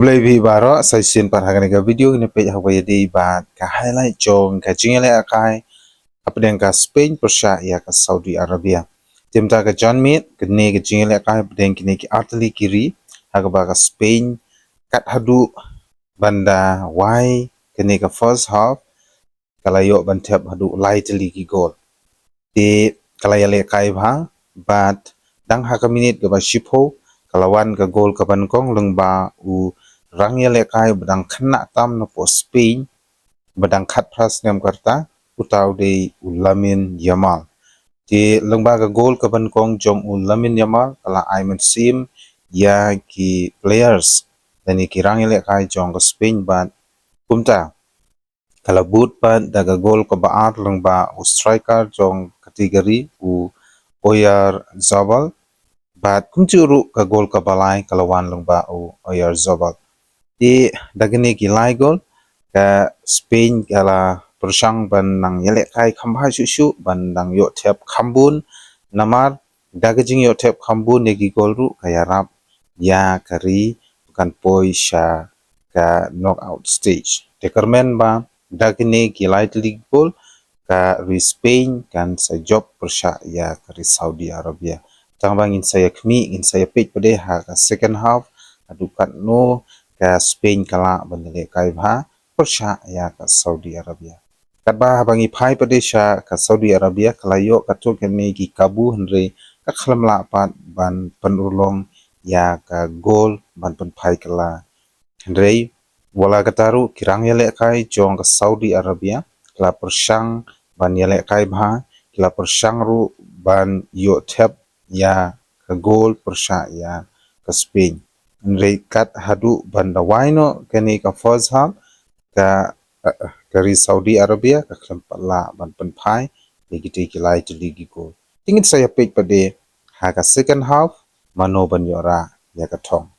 Lebih baru saya simpan harga video ini page apa jadi bat ka highlight jong ka jingale akai apa dengan ka Spain Persia ya ka Saudi Arabia. Timta ka John Mead kene ka jingale akai dengan kini ki artili kiri harga ba ka Spain kat haduh banda Y kene ka first half kalayo ban thep haduh lightly ki goal. Di kalayale akai ba bat dang ha ka minute ka ba shipho kalawan ka goal ka bankong lengba u rangya lekai bedang kena tam na po Spain bedang kat pras ngam karta utau de ulamin Yamal di lembaga gol ke bankong jong ulamin Yamal kala Ayman Sim ya ki players dan ki rangya lekai jong ke Spain ban kumta kala but ban daga gol ke baat lengba u striker jong kategori u Oyar Zabal bat kumcuru ke gol ke balai kalawan lengba u Oyar Zabal di dagini ki lai gol ka Spain kala persang ban nang yelek kai khamba shushu ban nang yo thep khambun namar dagajing yo thep khambun ne ki gol ru kaya rap ya kari bukan poi sha ka knockout stage dekermen ba dagini ki lai tli gol ka ri Spain kan sa job persya ya kari Saudi Arabia tangbang in saya kmi in saya page pade ha ka second half adukat no ka Spain kala bandele kai bha persya ya ka Saudi Arabia katba bangi phai padesha ka Saudi Arabia kalayo katuk kene ki kabu henre ka khlamla pat ban penulong ya ka gol ban pen phai kala henre wala kataru kirang yele kai jong ka Saudi Arabia kala persang ban yele kai bha kala persang ru ban yo thep ya ka gol persya ya ka Spain Rekat haduh banda waino kini ka first half ka dari Saudi Arabia ka klempala ban penpai digiti kilai tu ligi go. Tingin saya page pade ha ka second half mano ban yora ya ka thong.